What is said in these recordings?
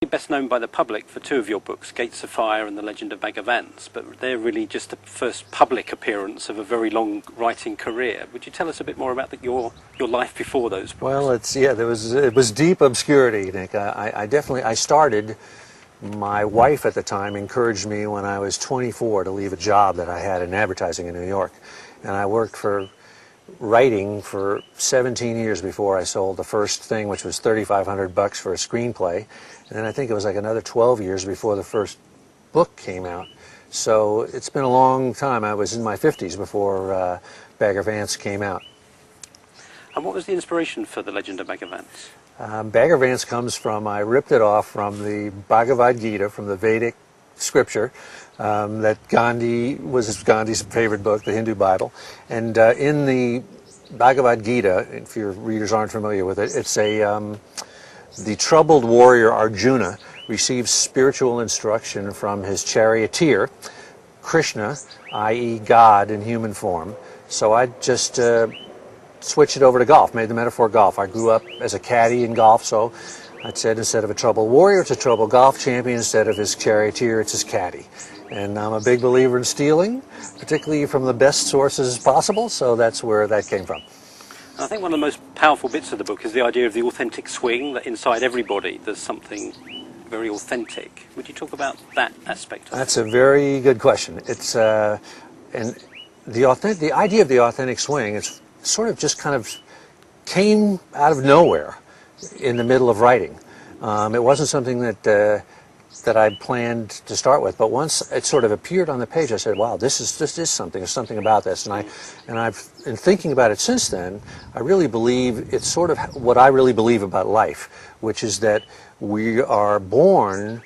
Best known by the public for two of your books, Gates of Fire and The Legend of Bagger Vance, but they're really just the first public appearance of a very long writing career. Would you tell us a bit more about your life before those books? Well, it was deep obscurity, Nick. I started. My wife at the time encouraged me when I was 24 to leave a job that I had in advertising in New York, and I worked for writing for 17 years before I sold the first thing, which was $3,500 for a screenplay, and then I think it was like another 12 years before the first book came out. So it's been a long time. I was in my 50s before Bagger Vance came out. And what was the inspiration for The Legend of Bagger Vance? Bagger Vance comes from, I ripped it off from the Bhagavad Gita, from the Vedic scripture, that Gandhi was Gandhi's favorite book, the Hindu Bible. And in the Bhagavad Gita, if your readers aren't familiar with it, it's the troubled warrior Arjuna receives spiritual instruction from his charioteer, Krishna, i.e. God in human form. So I just switched it over to golf, made the metaphor golf. I grew up as a caddy in golf, so I said instead of a troubled warrior, it's a troubled golf champion. Instead of his charioteer, it's his caddy. And I'm a big believer in stealing, particularly from the best sources possible, so that's where that came from. I think one of the most powerful bits of the book is the idea of the authentic swing, that inside everybody there's something very authentic. Would you talk about that aspect of it? That's a very good question. It's and the idea of the authentic swing is sort of just kind of came out of nowhere in the middle of writing. It wasn't something that I planned to start with, but once it sort of appeared on the page, I said, "Wow, this is something. There's something about this." And I've in thinking about it since then, I really believe it's sort of what I really believe about life, which is that we are born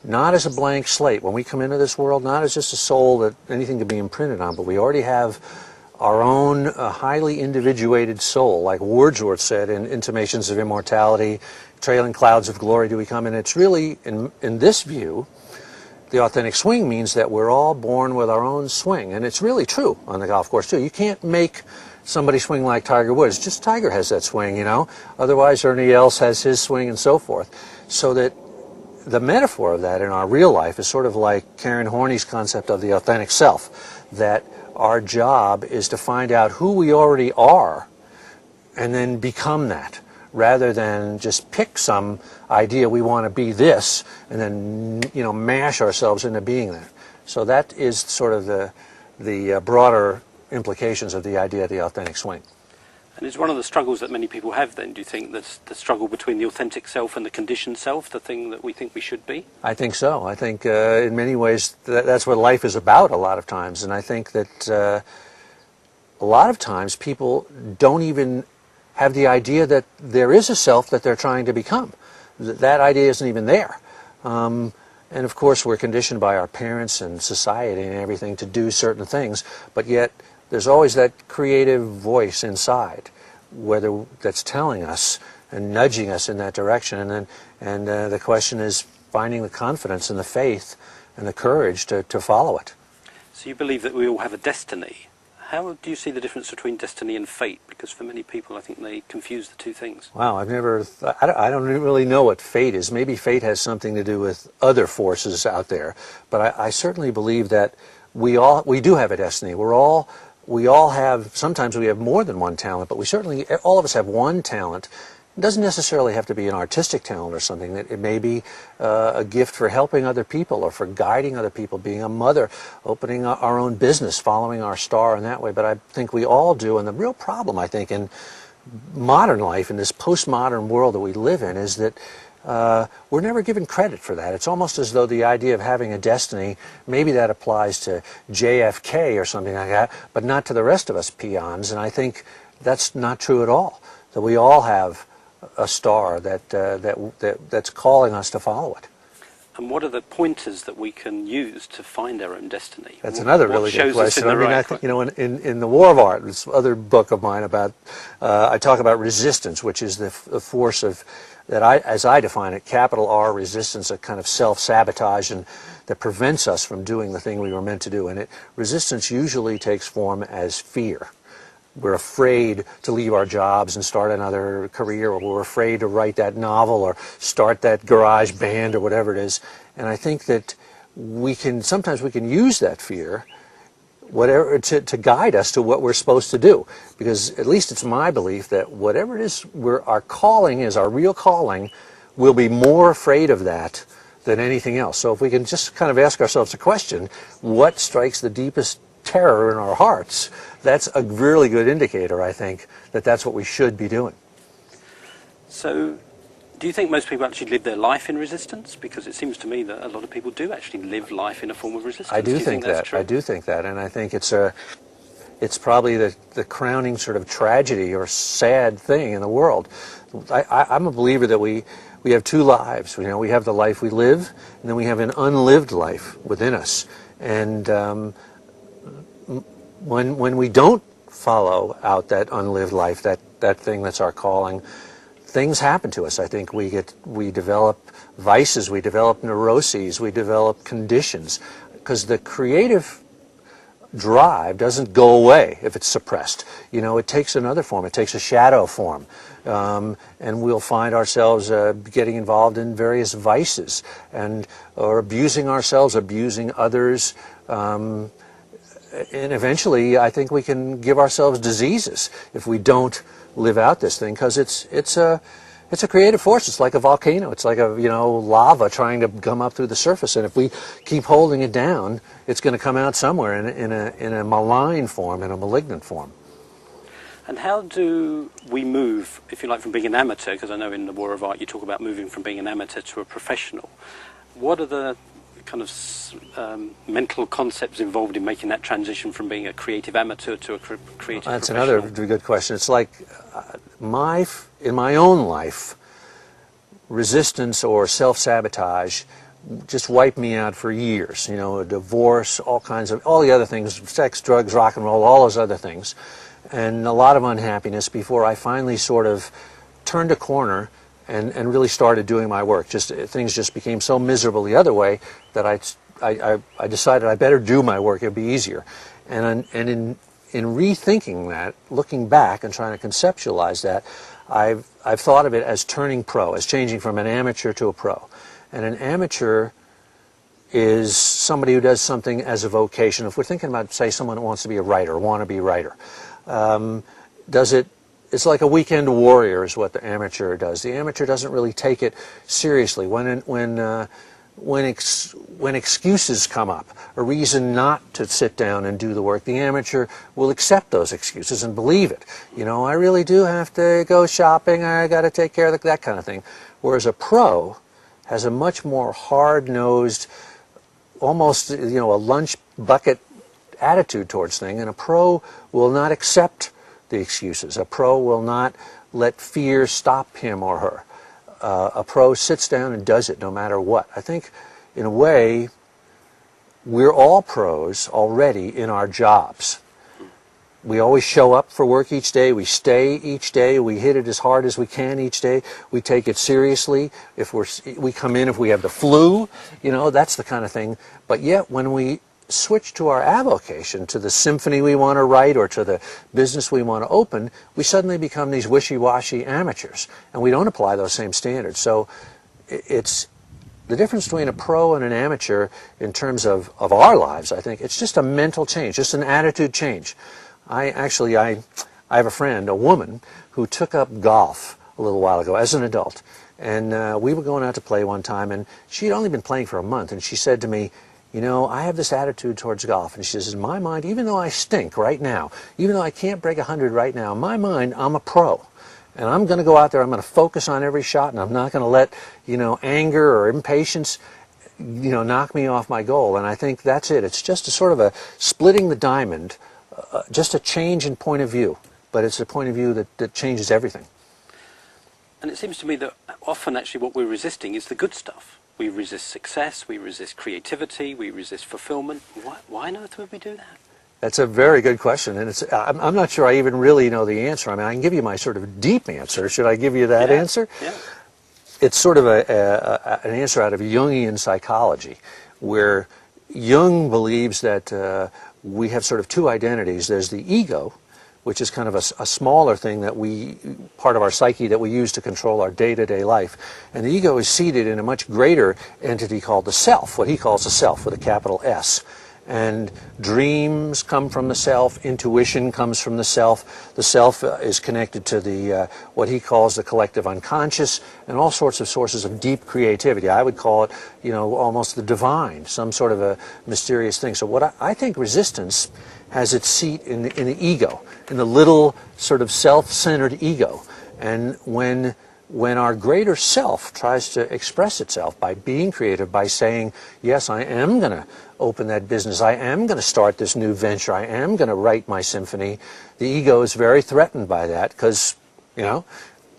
not as a blank slate. When we come into this world, not as just a soul that anything can be imprinted on, but we already have our own highly individuated soul, like Wordsworth said in Intimations of Immortality, trailing clouds of glory do we come. And it's really, in this view, the authentic swing means that we're all born with our own swing. And it's really true on the golf course, too. You can't make somebody swing like Tiger Woods. Just Tiger has that swing, you know. Otherwise, Ernie Els has his swing and so forth. So that the metaphor of that in our real life is sort of like Karen Horney's concept of the authentic self, that our job is to find out who we already are and then become that, rather than just pick some idea we want to be this and then, you know, mash ourselves into being that. So that is sort of the broader implications of the idea of the authentic swing. And is one of the struggles that many people have then, do you think, that's the struggle between the authentic self and the conditioned self, the thing that we think we should be? I think so. I think in many ways that's what life is about a lot of times. And I think that a lot of times people don't even have the idea that there is a self that they're trying to become. That idea isn't even there. And of course we're conditioned by our parents and society and everything to do certain things, but yet there's always that creative voice inside, whether that's telling us and nudging us in that direction. And the question is finding the confidence and the faith and the courage to follow it. So you believe that we all have a destiny. How do you see the difference between destiny and fate? Because for many people, I think they confuse the two things. Wow, I don't really know what fate is. Maybe fate has something to do with other forces out there. But I certainly believe that we do have a destiny. We all have, sometimes we have more than one talent, but we certainly, all of us have one talent. It doesn't necessarily have to be an artistic talent or something. It may be a gift for helping other people or for guiding other people, being a mother, opening our own business, following our star in that way. But I think we all do. And the real problem, I think, in modern life, in this postmodern world that we live in, is that we're never given credit for that. It's almost as though the idea of having a destiny, maybe that applies to JFK or something like that, but not to the rest of us peons. And I think that's not true at all, that we all have a star that's calling us to follow it. And what are the pointers that we can use to find our own destiny? That's another really good question. I mean, I think, you know, in The War of Art, this other book of mine about, I talk about resistance, which is the force of, as I define it, capital R resistance, a kind of self-sabotage and that prevents us from doing the thing we were meant to do. And resistance usually takes form as fear. we're afraid to leave our jobs and start another career, or we're afraid to write that novel or start that garage band or whatever it is. And I think that sometimes we can use that fear to guide us to what we're supposed to do. Because at least it's my belief that whatever it is our calling is, our real calling, we'll be more afraid of that than anything else. So if we can just kind of ask ourselves a question, what strikes the deepest terror in our hearts, that's a really good indicator, I think, that that's what we should be doing. So do you think most people actually live their life in resistance? Because it seems to me that a lot of people do actually live life in a form of resistance. I do think that's that. true? I do think that, and I think it's probably the crowning sort of tragedy or sad thing in the world. I'm a believer that we have two lives. You know, we have the life we live, and then we have an unlived life within us. And when we don't follow out that unlived life, that thing that's our calling, things happen to us. I think we develop vices, we develop neuroses, we develop conditions, because the creative drive doesn't go away if it's suppressed. You know, it takes another form. It takes a shadow form, and we'll find ourselves getting involved in various vices or abusing ourselves, abusing others. And eventually, I think we can give ourselves diseases if we don't live out this thing, because it's a creative force. It's like a volcano. It's like lava trying to come up through the surface. And if we keep holding it down, it's going to come out somewhere in a malign form, in a malignant form. And how do we move, if you like, from being an amateur? Because I know in the War of Art you talk about moving from being an amateur to a professional. What are the kind of mental concepts involved in making that transition from being a creative amateur to a creative That's professional? another good question. It's like in my own life, resistance or self-sabotage just wiped me out for years. You know, a divorce, all the other things, sex, drugs, rock and roll, all those other things, and a lot of unhappiness before I finally sort of turned a corner and really started doing my work. Things just became so miserable the other way that I decided I better do my work. It'd be easier. And in rethinking that, looking back and trying to conceptualize that, I've thought of it as turning pro, as changing from an amateur to a pro. And an amateur is somebody who does something as a vocation. If we're thinking about, say, someone who wants to be a writer, wannabe writer, it's like a weekend warrior is what the amateur does. The amateur doesn't really take it seriously. When excuses come up, a reason not to sit down and do the work, the amateur will accept those excuses and believe it. You know, I really do have to go shopping, I got to take care of that kind of thing. Whereas a pro has a much more hard-nosed, almost, a lunch bucket attitude towards things, and a pro will not accept the excuses. A pro will not let fear stop him or her. A pro sits down and does it no matter what. I think, in a way, we're all pros already in our jobs. We always show up for work each day. We stay each day. We hit it as hard as we can each day. We take it seriously. We come in if we have the flu, that's the kind of thing. But yet, when we switch to our avocation, to the symphony we want to write or to the business we want to open, we suddenly become these wishy-washy amateurs, and we don't apply those same standards. So it's the difference between a pro and an amateur in terms of our lives. I think it's just a mental change, just an attitude change. I have a friend, a woman, who took up golf a little while ago as an adult, and we were going out to play one time, and she'd only been playing for a month, and she said to me, I have this attitude towards golf. And she says, in my mind, even though I stink right now, even though I can't break 100 right now, in my mind, I'm a pro. And I'm going to go out there, I'm going to focus on every shot, and I'm not going to let, anger or impatience, knock me off my goal. And I think that's it. It's just a sort of a splitting the diamond, just a change in point of view. But it's a point of view that changes everything. And it seems to me that often actually what we're resisting is the good stuff. We resist success, we resist creativity, we resist fulfillment. Why on earth would we do that? That's a very good question, and I'm not sure I even really know the answer. I mean, I can give you my sort of deep answer. Should I give you that answer? Yeah. It's sort of an answer out of Jungian psychology, where Jung believes that we have sort of two identities. There's the ego, which is kind of a smaller thing that part of our psyche that we use to control our day-to-day life. And the ego is seated in a much greater entity called the self, what he calls the self with a capital S. And dreams come from the self, intuition comes from the self. The self is connected to the what he calls the collective unconscious, and all sorts of sources of deep creativity. I would call it, almost the divine, some sort of a mysterious thing. So what I think resistance has its seat in the ego, in the little sort of self-centered ego. And when our greater self tries to express itself by being creative, by saying, yes, I am going to open that business, I am going to start this new venture, I am going to write my symphony, the ego is very threatened by that because,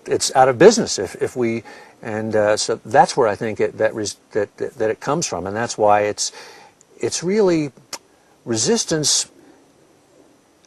it's out of business if we, and so that's where I think that it comes from, and that's why it's really, resistance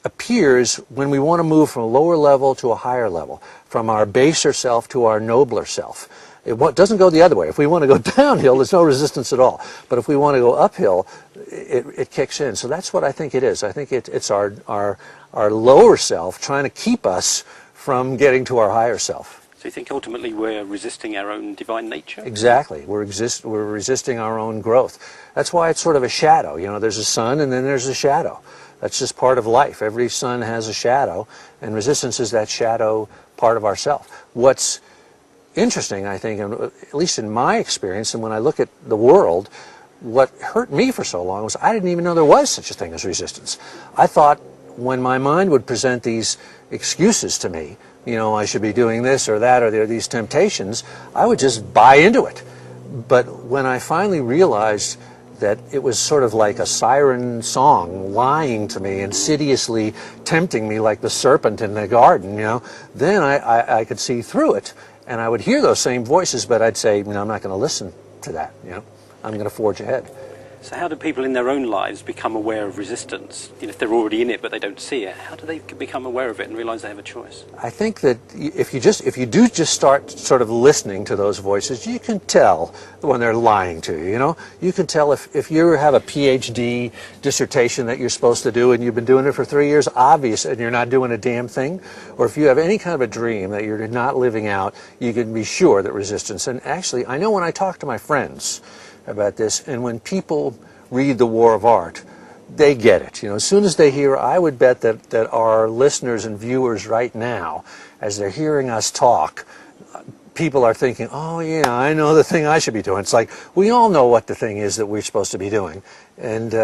appears when we want to move from a lower level to a higher level, from our baser self to our nobler self. It doesn't go the other way. If we want to go downhill, there's no resistance at all. But if we want to go uphill, it kicks in. So that's what I think it is. I think it's our lower self trying to keep us from getting to our higher self. So you think ultimately we're resisting our own divine nature? Exactly. We're resisting our own growth. That's why it's sort of a shadow. There's a sun and then there's a shadow. That's just part of life. Every sun has a shadow, and resistance is that shadow part of ourself. What's interesting, I think, at least in my experience, and when I look at the world, what hurt me for so long was I didn't even know there was such a thing as resistance. I thought when my mind would present these excuses to me, I should be doing this or that, or there are these temptations, I would just buy into it. But when I finally realized that it was sort of like a siren song lying to me, insidiously tempting me like the serpent in the garden, then I could see through it, and I would hear those same voices, but I'd say, I'm not going to listen to that, I'm going to forge ahead. So how do people in their own lives become aware of resistance? If they're already in it but they don't see it, how do they become aware of it and realize they have a choice? I think that if you do just start sort of listening to those voices, you can tell when they're lying to you. You can tell if you have a PhD dissertation that you're supposed to do and you've been doing it for 3 years, obvious, and you're not doing a damn thing, or if you have any kind of a dream that you're not living out, you can be sure that resistance. And actually, I know when I talk to my friends about this, and when people read The War of Art, they get it. As soon as they hear, I would bet that our listeners and viewers right now, as they're hearing us talk, people are thinking, oh yeah, I know the thing I should be doing. It's like, we all know what the thing is that we're supposed to be doing. And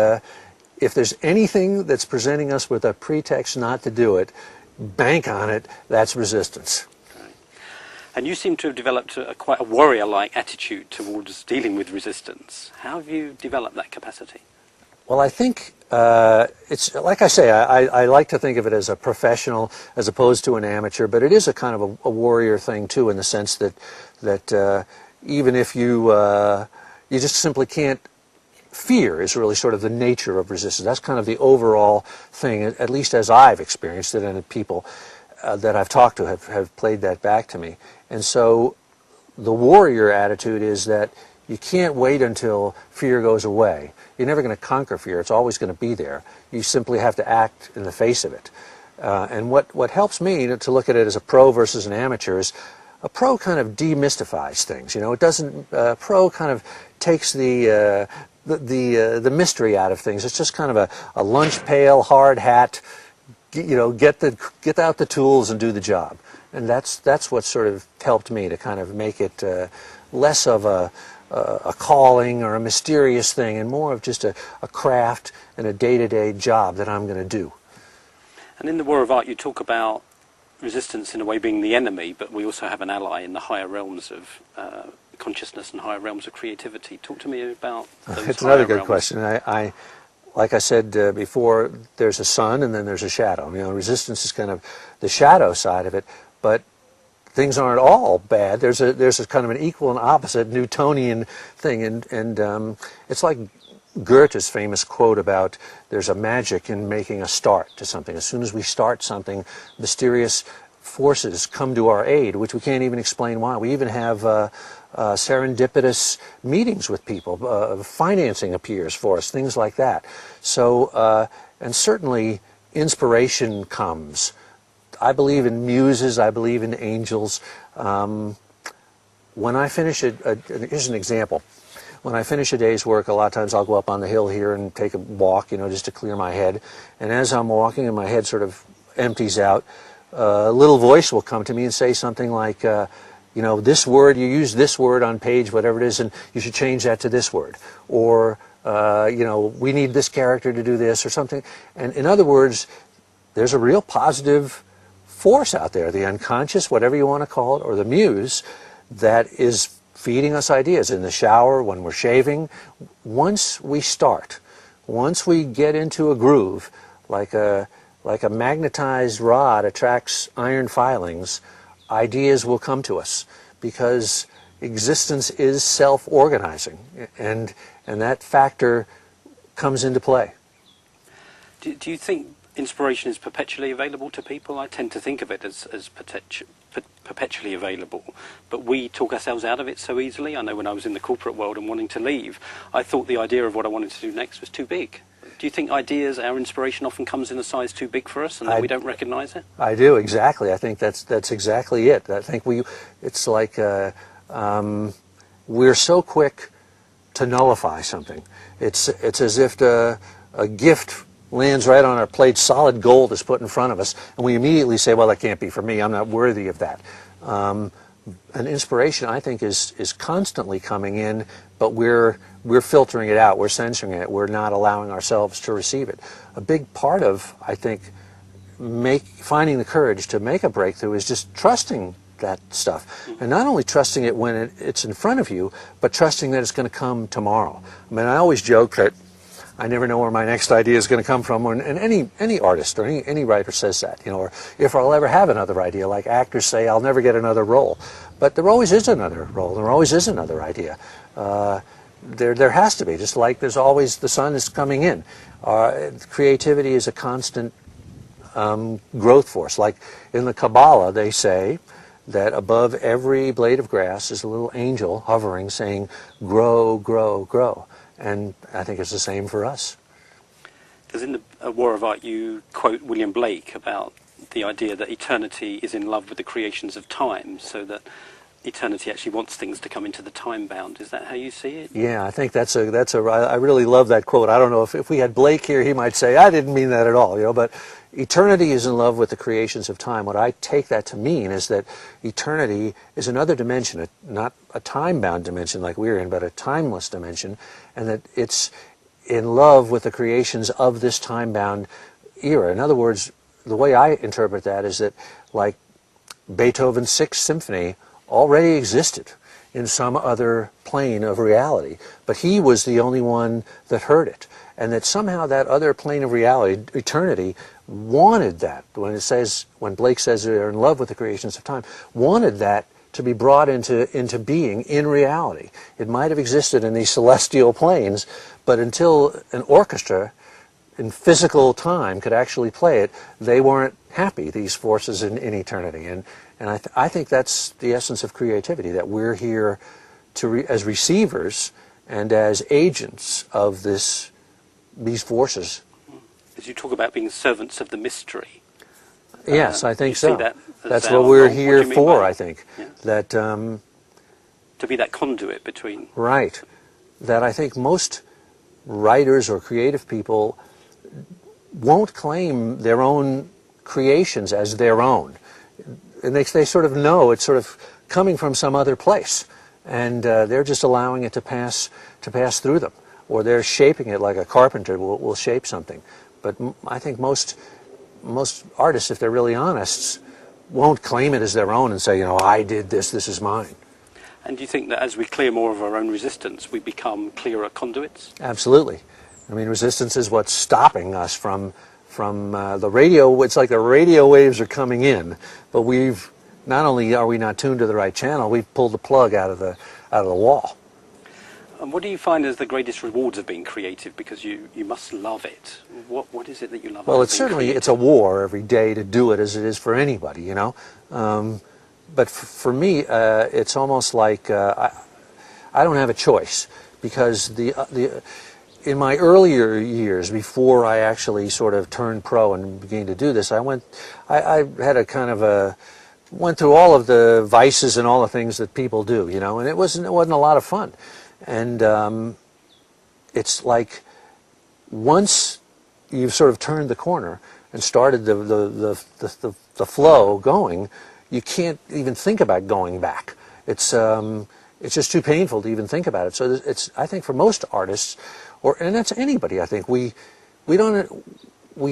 if there's anything that's presenting us with a pretext not to do it, bank on it, that's resistance. And you seem to have developed quite a warrior-like attitude towards dealing with resistance. How have you developed that capacity? Well, I think it's, like I say, I like to think of it as a professional as opposed to an amateur, but it is a kind of a warrior thing too, in the sense that even if you just simply can't, fear is really sort of the nature of resistance. That's kind of the overall thing, at least as I've experienced it, and people that I've talked to have played that back to me. And so the warrior attitude is that you can't wait until fear goes away. You're never going to conquer fear. It's always going to be there. You simply have to act in the face of it. And what helps me to look at it as a pro versus an amateur is a pro kind of demystifies things. It doesn't. Pro kind of takes the mystery out of things. It's just kind of a lunch pail, hard hat. Get out the tools and do the job. And that's what sort of helped me to kind of make it less of a calling or a mysterious thing, and more of just a craft and a day-to-day job that I'm going to do. And in The War of Art, you talk about resistance in a way being the enemy, but we also have an ally in the higher realms of consciousness and higher realms of creativity. Talk to me about those. It's another good question. Like I said before, there's a sun and then there's a shadow. Resistance is kind of the shadow side of it, but things aren't all bad. There's a kind of an equal and opposite Newtonian thing, and it's like Goethe's famous quote about there's a magic in making a start to something. As soon as we start something, mysterious forces come to our aid, which we can't even explain why. We even have serendipitous meetings with people. Financing appears for us, things like that. So, and certainly inspiration comes I believe in muses. I believe in angels. When I finish here's an example. When I finish a day's work, a lot of times I'll go up on the hill here and take a walk, just to clear my head. And as I'm walking and my head sort of empties out, a little voice will come to me and say something like, this word, you use this word on page, whatever it is, and you should change that to this word. Or, we need this character to do this or something. And in other words, there's a real positive force out there, the unconscious, whatever you want to call it, or the muse, that is feeding us ideas in the shower, when we're shaving. Once we start, once we get into a groove, like a magnetized rod attracts iron filings, ideas will come to us, because existence is self-organizing, and that factor comes into play. Do you think inspiration is perpetually available to people? I tend to think of it as perpetually available, but we talk ourselves out of it so easily. I know when I was in the corporate world and wanting to leave, I thought the idea of what I wanted to do next was too big. Do you think ideas, our inspiration often comes in a size too big for us and that we don't recognize it? I do, exactly. I think that's exactly it. I think it's like we're so quick to nullify something. It's as if a gift lands right on our plate, solid gold is put in front of us, and we immediately say, well, that can't be for me, I'm not worthy of that. An inspiration, I think, is constantly coming in, but we're filtering it out, we're censoring it, we're not allowing ourselves to receive it. A big part of, I think, finding the courage to make a breakthrough is just trusting that stuff. And not only trusting it when it's in front of you, but trusting that it's going to come tomorrow. I mean, I always joke that I never know where my next idea is going to come from, and any artist or any writer says that, or if I'll ever have another idea, like actors say, I'll never get another role. But there always is another role, there always is another idea. There has to be, just like there's always, the sun is coming in. Creativity is a constant growth force. Like in the Kabbalah, they say that above every blade of grass is a little angel hovering saying, grow, grow, grow. And I think it's the same for us. Because in the War of Art, you quote William Blake about the idea that eternity is in love with the creations of time, so that eternity actually wants things to come into the time bound. Is that how you see it? Yeah, I think I really love that quote. I don't know if we had Blake here, he might say, I didn't mean that at all, but eternity is in love with the creations of time. What I take that to mean is that eternity is another dimension, not a time-bound dimension like we're in, but a timeless dimension, and that it's in love with the creations of this time-bound era. In other words, the way I interpret that is that, like, Beethoven's Sixth Symphony already existed in some other plane of reality, but he was the only one that heard it, and that somehow that other plane of reality, eternity, wanted that. When Blake says they're in love with the creations of time, wanted that to be brought into being in reality. It might have existed in these celestial planes, but until an orchestra in physical time could actually play it, they weren't happy, these forces in eternity. And I think that's the essence of creativity, that we're here as receivers and as agents of these forces. As you talk about being servants of the mystery. Yes, I think so. That's what our we're role. here What do you mean for, by I think. Yeah. That to be that conduit between... Right. That I think most writers or creative people won't claim their own creations as their own. And they sort of know it's sort of coming from some other place. And they're just allowing it to pass through them. Or they're shaping it like a carpenter will shape something. But I think most artists, if they're really honest, won't claim it as their own and say, I did this, this is mine. And do you think that as we clear more of our own resistance, we become clearer conduits? Absolutely. I mean, resistance is what's stopping us from the radio. It's like the radio waves are coming in, but not only are we not tuned to the right channel, we've pulled the plug out of the wall. And what do you find as the greatest rewards of being creative? Because you must love it. What is it that you love? Well, it's a war every day to do it, as it is for anybody, But for me, it's almost like I don't have a choice, because in my earlier years, before I actually sort of turned pro and began to do this, I had a kind of went through all of the vices and all the things that people do, you know, and it wasn't a lot of fun. And it's like once you've sort of turned the corner and started the flow going, you can't even think about going back. It's just too painful to even think about it. So I think for most artists, and that's anybody, I think we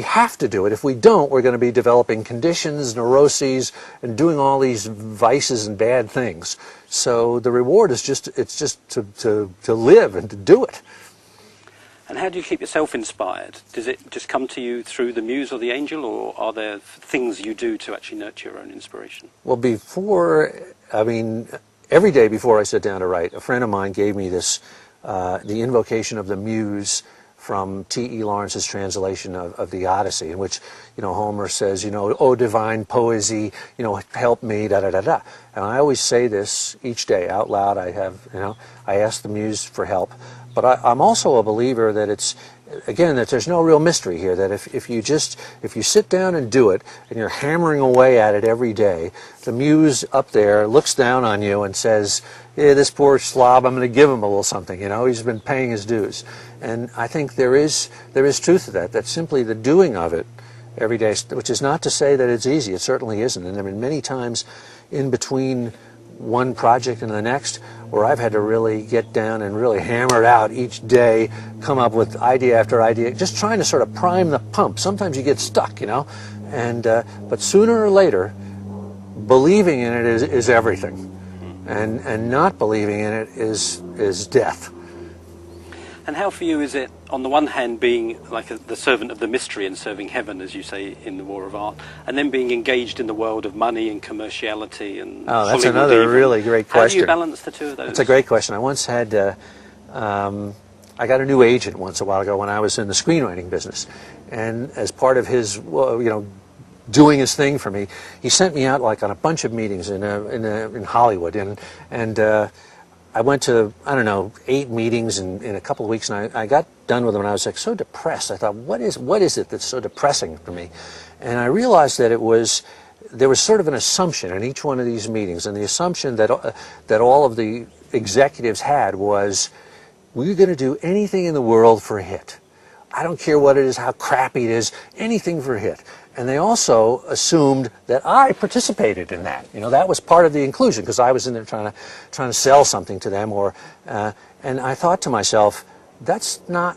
have to do it. If we don't, we're going to be developing conditions, neuroses, and doing all these vices and bad things. So the reward is just to live and to do it. And how do you keep yourself inspired? Does it just come to you through the muse or the angel, or are there things you do to actually nurture your own inspiration? Well, every day before I sit down to write, a friend of mine gave me this, the invocation of the muse from T.E. Lawrence's translation of the Odyssey, in which, you know, Homer says, you know, "Oh, divine poesy, you know, help me, da da da da." And I always say this each day out loud. I ask the muse for help. But I'm also a believer that that there's no real mystery here, that if you sit down and do it, and you're hammering away at it every day, the muse up there looks down on you and says, "Yeah, this poor slob, I'm going to give him a little something, you know, he's been paying his dues." And I think there is truth to that simply the doing of it every day, which is not to say that it's easy, it certainly isn't. And there have been many times in between one project and the next where I've had to really get down and really hammer it out each day, come up with idea after idea, just trying to sort of prime the pump. Sometimes you get stuck, you know, and but sooner or later, believing in it is everything, and not believing in it is death. And how for you is it, on the one hand, being like the servant of the mystery and serving heaven, as you say in The War of Art, and then being engaged in the world of money and commerciality and that's Hollywood another even? really great question. How do you balance the two of those? That's a great question. I once had, I got a new agent once a while ago when I was in the screenwriting business, and as part of his, you know, doing his thing for me, he sent me out like on a bunch of meetings in Hollywood, and I went to, I don't know, 8 meetings in a couple of weeks, and I got done with them, and I was like so depressed. I thought, what is it that's so depressing for me? And I realized that there was sort of an assumption in each one of these meetings, and the assumption that all of the executives had was, we're going to do anything in the world for a hit. I don't care what it is, how crappy it is, anything for a hit. And they also assumed that I participated in that. You know, that was part of the inclusion, because I was in there trying to sell something to them, and I thought to myself, that's not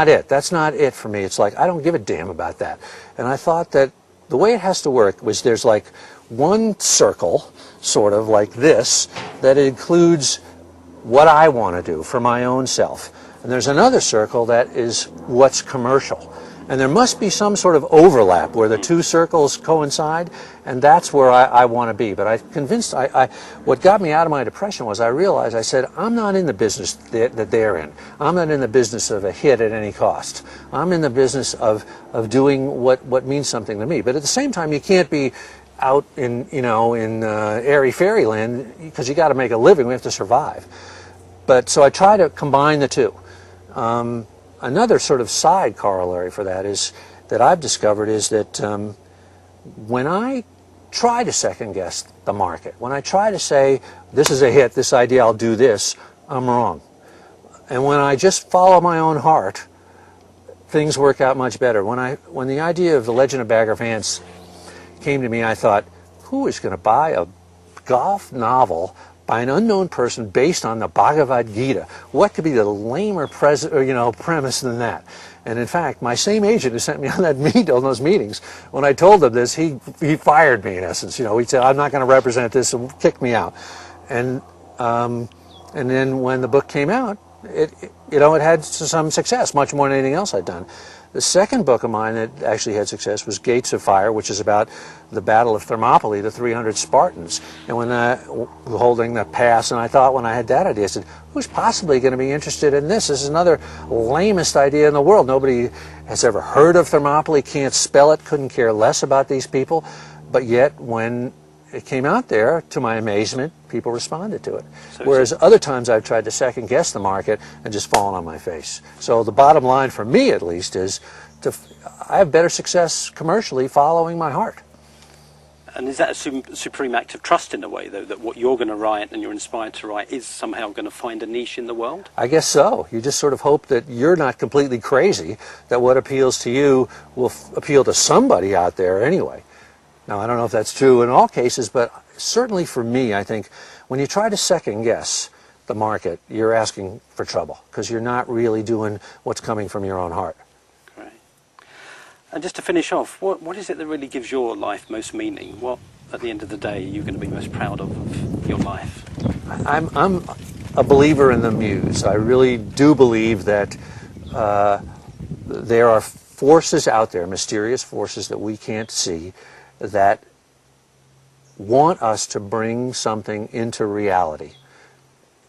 it. That's not it for me. It's like, I don't give a damn about that. And I thought that the way it has to work was there's like one circle, sort of like this, that includes what I want to do for my own self. And there's another circle that is what's commercial. And there must be some sort of overlap where the two circles coincide, and that's where I want to be. But what got me out of my depression was I realized, I said, I'm not in the business that they're in. I'm not in the business of a hit at any cost. I'm in the business of doing what means something to me. But at the same time, you can't be out in airy fairyland, because you got to make a living. We have to survive. But so I try to combine the two. Another sort of side corollary for that is that I've discovered is that when I try to second guess the market, when I try to say, this is a hit, this idea, I'll do this, I'm wrong. And when I just follow my own heart, things work out much better. When the idea of The Legend of Bagger Vance came to me, I thought, who is going to buy a golf novel by an unknown person based on the Bhagavad Gita? What could be the lamer premise than that? And in fact, my same agent who sent me on those meetings, when I told him this, he fired me in essence. You know, he said, I'm not going to represent this, and kicked me out. And then when the book came out, it had some success, much more than anything else I'd done. The second book of mine that actually had success was Gates of Fire, which is about the Battle of Thermopylae, the 300 Spartans, and holding the pass. And I thought, when I had that idea, I said, who's possibly going to be interested in this? This is another lamest idea in the world. Nobody has ever heard of Thermopylae, can't spell it, couldn't care less about these people. But yet, when it came out there, to my amazement, people responded to it. So Whereas other times I've tried to second guess the market and just fallen on my face. So the bottom line for me, at least, is I have better success commercially following my heart. And is that a supreme act of trust in a way, though, that what you're going to write and you're inspired to write is somehow going to find a niche in the world? I guess so. You just sort of hope that you're not completely crazy, that what appeals to you will appeal to somebody out there anyway. Now, I don't know if that's true in all cases, but certainly for me, I think when you try to second guess the market, you're asking for trouble, because you're not really doing what's coming from your own heart. And just to finish off, what is it that really gives your life most meaning? What, at the end of the day, are you going to be most proud of your life? I'm a believer in the muse. I really do believe that there are forces out there, mysterious forces that we can't see, that want us to bring something into reality.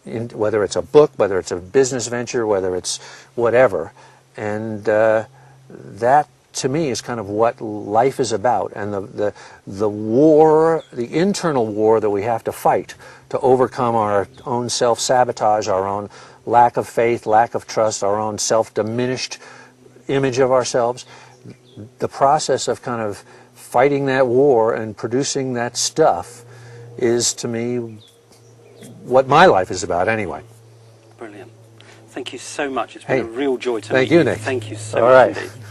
Whether it's a book, whether it's a business venture, whether it's whatever. And that, to me, is kind of what life is about, and the war, the internal war that we have to fight to overcome our own self-sabotage, our own lack of faith, lack of trust, our own self-diminished image of ourselves. The process of kind of fighting that war and producing that stuff is, to me, what my life is about anyway. Brilliant. Thank you so much. It's been a real joy to meet you. Thank you, Nick. Thank you so All much right. indeed.